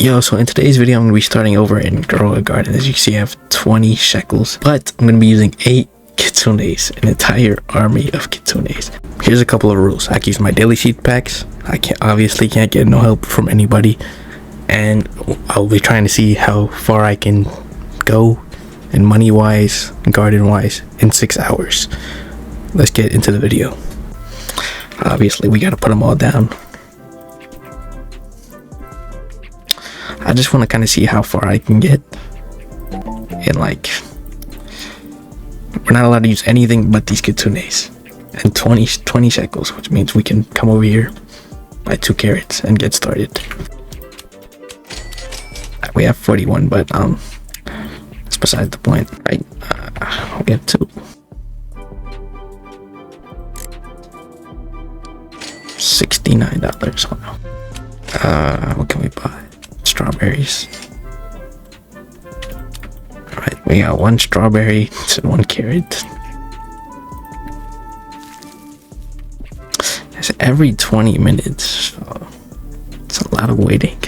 Yo, so in today's video, I'm going to be starting over in Grow a Garden. As you can see, I have 20 shekels, but I'm going to be using 8 Kitsunes, an entire army of Kitsunes. Here's a couple of rules. I can use my daily seed packs. I obviously can't get no help from anybody, and I'll be trying to see how far I can go, and money-wise, garden-wise, in 6 hours. Let's get into the video. Obviously, we got to put them all down. I just want to kind of see how far I can get. And like, we're not allowed to use anything but these Kitsunes. And 20 shekels, which means we can come over here, buy 2 carrots, and get started. We have 41, but that's beside the point, right? We have 2. $69. Wow. What can we buy? Strawberries. Alright, we got 1 strawberry and 1 carrot. It's every 20 minutes, so it's a lot of waiting.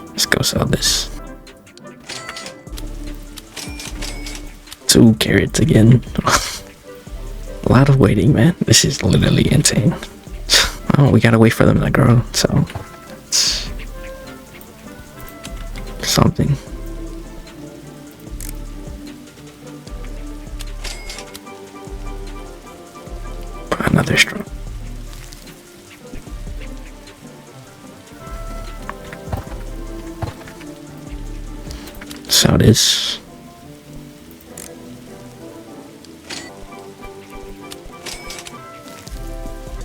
Let's go sell this. 2 carrots again. A lot of waiting, man. This is literally insane. Oh, we gotta wait for them to grow, so it's something. Another straw. So this.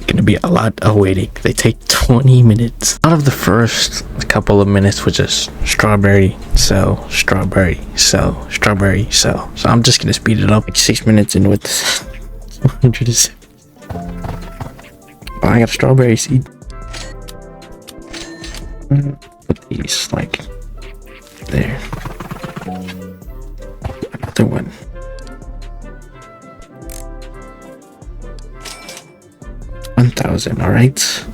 Gonna be a lot of waiting. They take 20 minutes. Out of the first couple of minutes was just strawberry, sell, strawberry, sell, strawberry, sell. So I'm just gonna speed it up. Like 6 minutes in with 107. Oh, I got a strawberry seed. Put these like there. Another one. All right,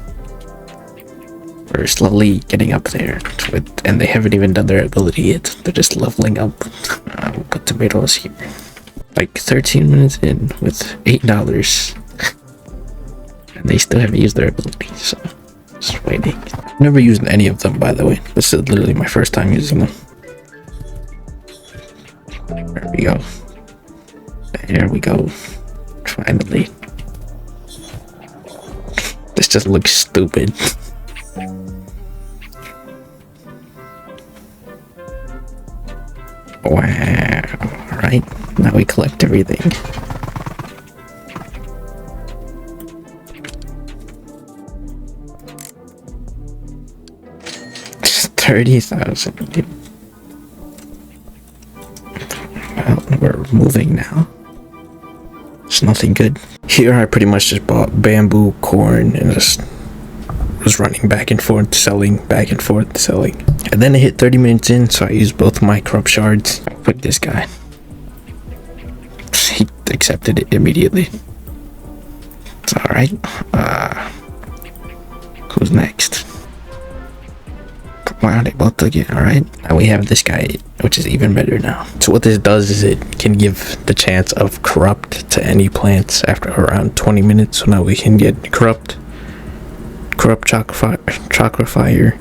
we're slowly getting up there and they haven't even done their ability yet. They're just leveling up. We'll put tomatoes here. Like 13 minutes in with $8, and they still haven't used their ability, so just waiting. I've never used any of them, by the way. This is literally my first time using them. There we go. There we go. Finally. This just looks stupid. Wow. Alright, now we collect everything. Just 30,000. Well, we're moving now. It's nothing good. Here I pretty much just bought bamboo, corn, and just was running back and forth, selling, back and forth, selling. And then I hit 30 minutes in, so I used both my crop shards. Put this guy. He accepted it immediately. It's alright. Who's next? Wow, they both took it. Alright. Now we have this guy, which is even better now. So what this does is it can give the chance of corrupt to any plants after around 20 minutes. So now we can get corrupt chakra fire,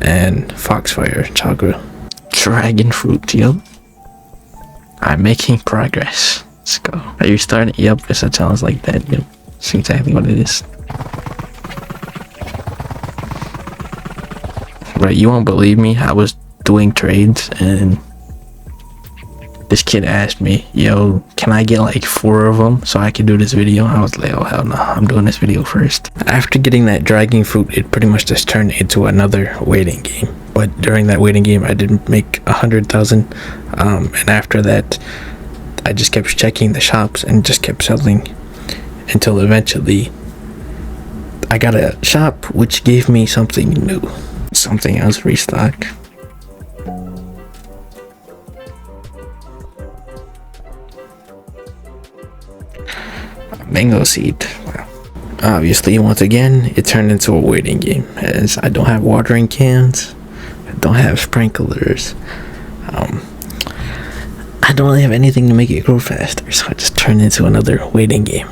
and foxfire chakra. Dragon fruit, yup. I'm making progress. Let's go. Are you starting? Yup, it's a challenge like that. Yup. That's exactly what it is. Right, you won't believe me. I was doing trades and this kid asked me, yo, can I get like 4 of them so I can do this video? I was like, oh hell no, I'm doing this video first. After getting that dragon fruit, it pretty much just turned into another waiting game. But during that waiting game, I didn't make 100,000. And after that, I just kept checking the shops and just kept selling until eventually I got a shop which gave me something new. Something else restock. Mango seed. Wow. Obviously, once again, it turned into a waiting game as I don't have watering cans, I don't have sprinklers, I don't really have anything to make it grow faster, so I just turned into another waiting game.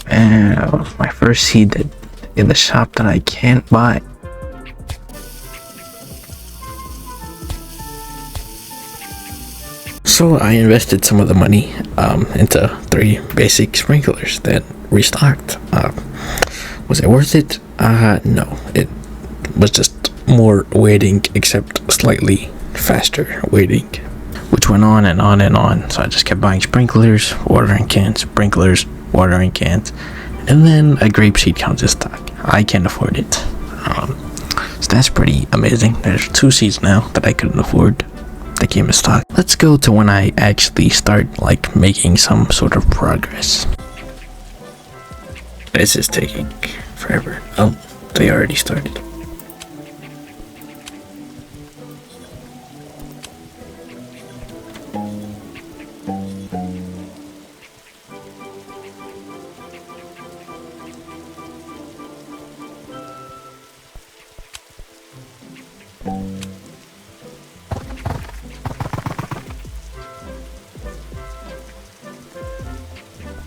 And my first seed that in the shop that I can't buy. So I invested some of the money into 3 basic sprinklers that restocked. Was it worth it? No, it was just more waiting, except slightly faster waiting, which went on and on and on. So I just kept buying sprinklers, watering cans, sprinklers, watering cans, and then a grape seed comes in stock. I can't afford it. So that's pretty amazing. There's 2 seeds now that I couldn't afford that came in stock. Let's go to when I actually start like making some sort of progress. This is taking forever. Oh, they already started.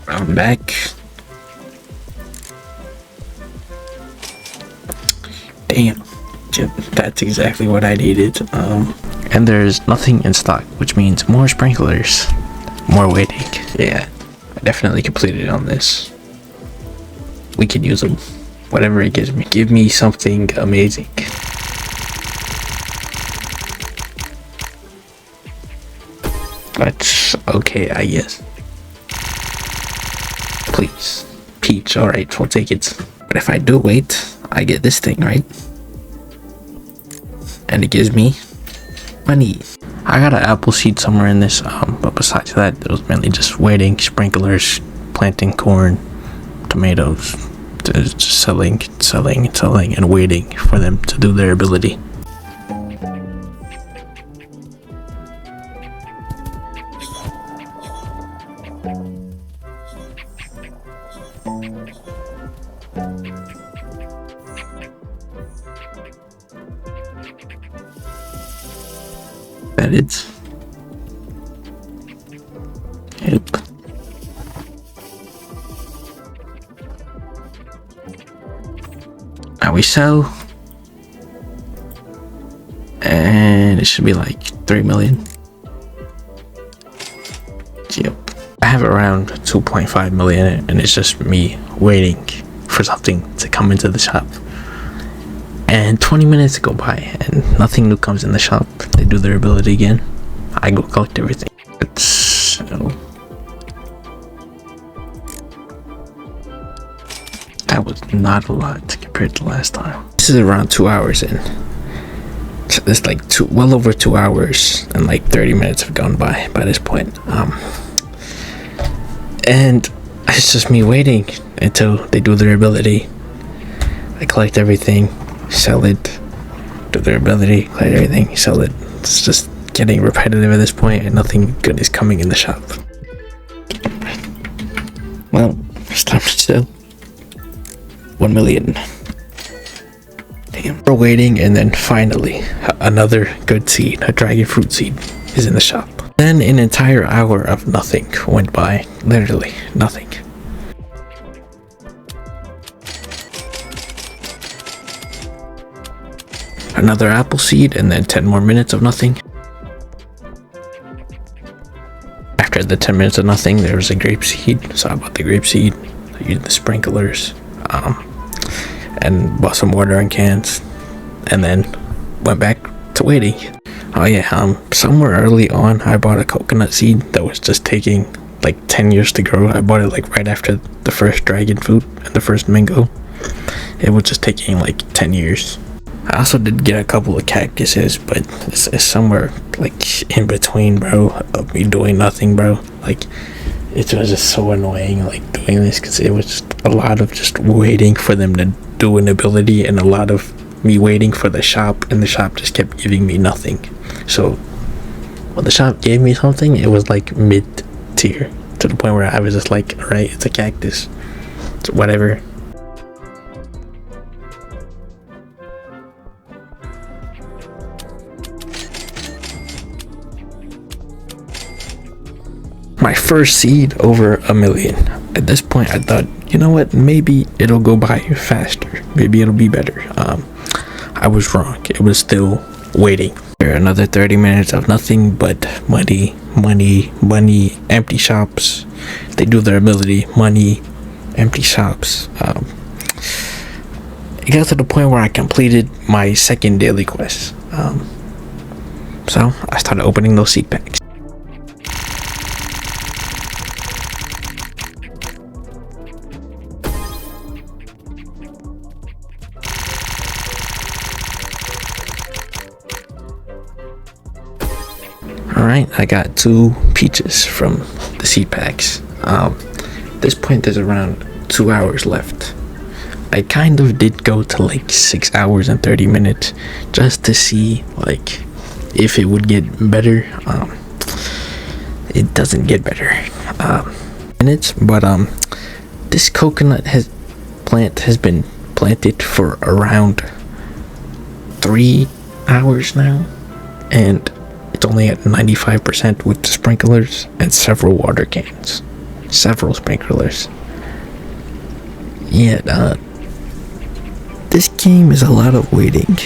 I'm back. Damn, that's exactly what I needed. And there's nothing in stock, which means more sprinklers, more waiting. Yeah, I definitely completed on this. We could use them, whatever it gives me. Give me something amazing. That's okay, I guess. Please. Peach, alright, we'll take it. But if I do wait, I get this thing, right? And it gives me money. I got an apple seed somewhere in this, but besides that, it was mainly just waiting, sprinklers, planting corn, tomatoes, just selling, and waiting for them to do their ability. That it's. Yep. Now we sell, and it should be like 3 million. Yep. I have around 2.5 million, and it's just me waiting for something to come into the shop. And 20 minutes go by and nothing new comes in the shop. They do their ability again. I go collect everything. That was not a lot compared to last time. This is around 2 hours in. So it's like well over 2 hours and like 30 minutes have gone by this point. And it's just me waiting until they do their ability. I collect everything, sell it, do their ability, collect everything, sell it. It's just getting repetitive at this point and nothing good is coming in the shop. Well, it's time to sell. 1 million. Damn. We're waiting, and then finally another good seed, a dragon fruit seed, is in the shop. Then an entire hour of nothing went by. Literally nothing. Another apple seed, and then 10 more minutes of nothing. After the 10 minutes of nothing, there was a grape seed, so I bought the grape seed, I used the sprinklers, and bought some watering cans, and then went back to waiting. Oh yeah, somewhere early on, I bought a coconut seed that was just taking like 10 years to grow. I bought it like right after the first dragon fruit and the first mango. It was just taking like 10 years. I also did get a couple of cactuses, but it's somewhere like in between, bro, of me doing nothing, bro. Like, it was just so annoying, like, doing this, because it was just a lot of just waiting for them to do an ability, and a lot of me waiting for the shop, and the shop just kept giving me nothing. So when the shop gave me something, it was like mid-tier, to the point where I was just like, alright, it's a cactus, it's whatever, my first seed over 1 million. At this point, I thought, you know what? Maybe it'll go by faster. Maybe it'll be better. I was wrong. It was still waiting. Another 30 minutes of nothing but money, empty shops. They do their ability, money, empty shops. It got to the point where I completed my second daily quest. So I started opening those seed packs. Alright, I got 2 peaches from the seed packs. At this point, there's around 2 hours left. I kind of did go to like 6 hours and 30 minutes just to see like if it would get better. It doesn't get better. But this coconut plant has been planted for around 3 hours now, and it's only at 95% with the sprinklers and several water cans. Several sprinklers. Yeah, this game is a lot of waiting.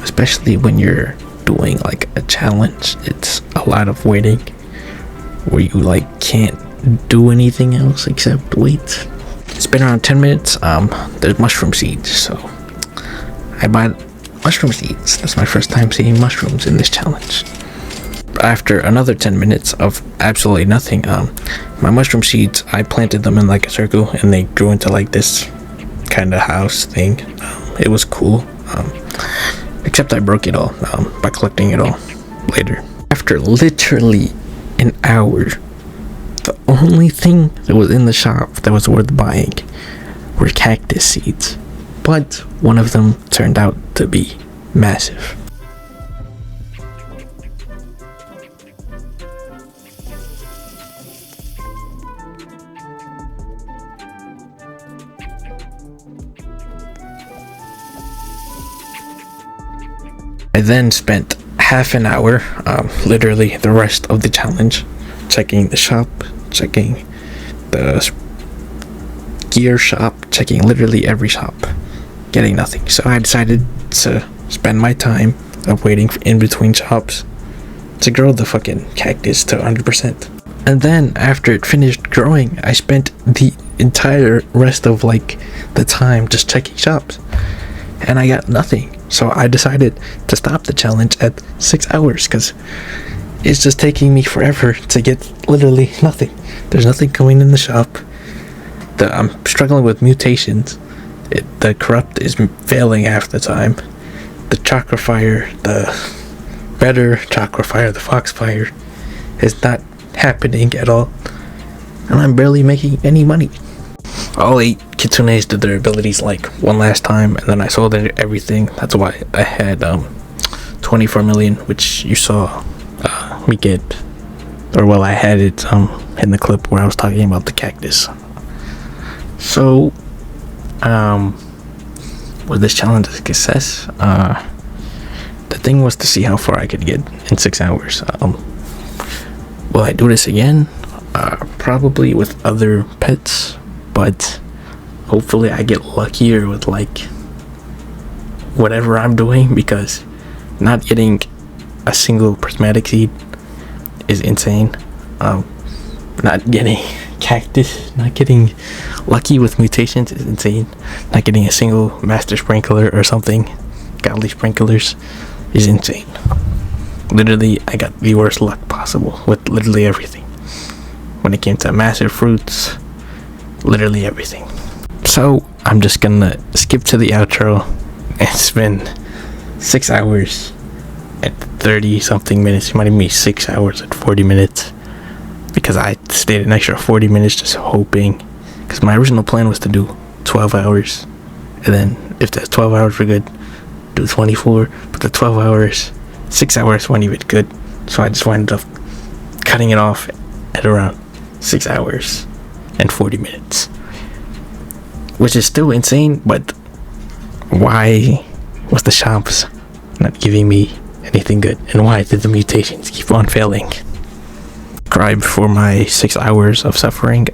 Especially when you're doing like a challenge. It's a lot of waiting where you like can't do anything else except wait. It's been around 10 minutes. There's mushroom seeds, so I bought mushroom seeds. That's my first time seeing mushrooms in this challenge. After another 10 minutes of absolutely nothing, my mushroom seeds, I planted them in like a circle and they grew into like this kind of house thing. It was cool, except I broke it all by collecting it all later. After literally an hour, the only thing that was in the shop that was worth buying were cactus seeds, but one of them turned out to be massive. I then spent half an hour, literally the rest of the challenge, checking the shop, checking the gear shop, checking literally every shop, getting nothing. So I decided to spend my time of waiting in between shops to grow the fucking cactus to 100%. And then after it finished growing, I spent the entire rest of like the time just checking shops, and I got nothing. So I decided to stop the challenge at 6 hours because it's just taking me forever to get literally nothing. There's nothing going in the shop. I'm struggling with mutations. The corrupt is failing half the time. The chakra fire, the better chakra fire, the fox fire is not happening at all. And I'm barely making any money. All 8 Kitsunes did their abilities like one last time, and then I sold everything. That's why I had 24 million, which you saw me get, or well, I had it in the clip where I was talking about the cactus. So was this challenge a success? The thing was to see how far I could get in 6 hours. Will I do this again? Probably with other pets, but hopefully I get luckier with like whatever I'm doing, because not getting a single prismatic seed is insane. Not getting cactus, not getting lucky with mutations is insane. Not getting a single master sprinkler or something, godly sprinklers, is insane. Literally, I got the worst luck possible with literally everything. When it came to massive fruits, literally everything. So I'm just gonna skip to the outro and spend 6 hours at 30 something minutes. It might even be 6 hours at 40 minutes, because I stayed an extra 40 minutes just hoping, because my original plan was to do 12 hours, and then if the 12 hours were good, do 24. But the 12 hours, 6 hours weren't even good, so I just wound up cutting it off at around 6 hours and 40 minutes, which is still insane. But why was the shops not giving me anything good, and why did the mutations keep on failing? subscribe for my 6 hours of suffering.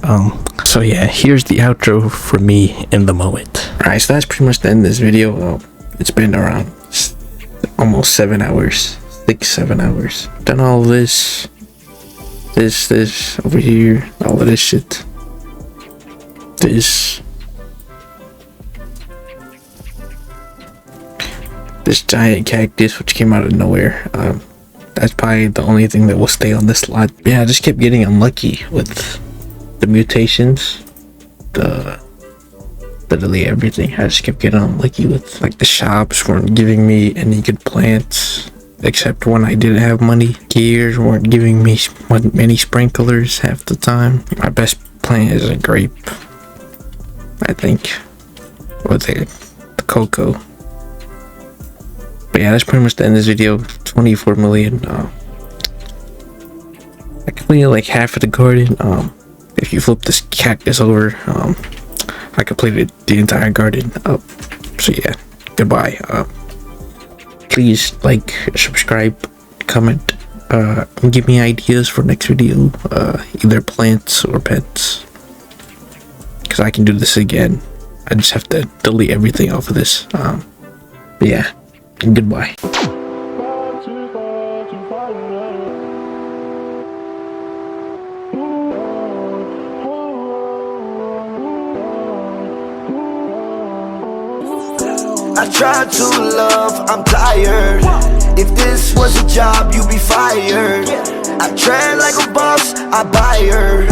So yeah, here's the outro for me in the moment. Alright, so that's pretty much the end of this video. It's been around almost 7 hours, 6-7 hours. Done all this over here, all of this shit. This giant cactus which came out of nowhere. That's probably the only thing that will stay on this slot. Yeah, I just kept getting unlucky with the mutations, the literally everything. I just kept getting unlucky with, like, the shops weren't giving me any good plants except when I didn't have money. Gears weren't giving me many sprinklers half the time. My best plant is a grape, I think, or the cocoa. But yeah, that's pretty much the end of this video. 24 million. I completed like half of the garden. If you flip this cactus over, I completed the entire garden. So yeah, goodbye. Please like, subscribe, comment, and give me ideas for next video. Either plants or pets, because I can do this again. I just have to delete everything off of this. But yeah, goodbye. I tried to love, I'm tired. If this was a job, you'd be fired. I tread like a boss, I buy her.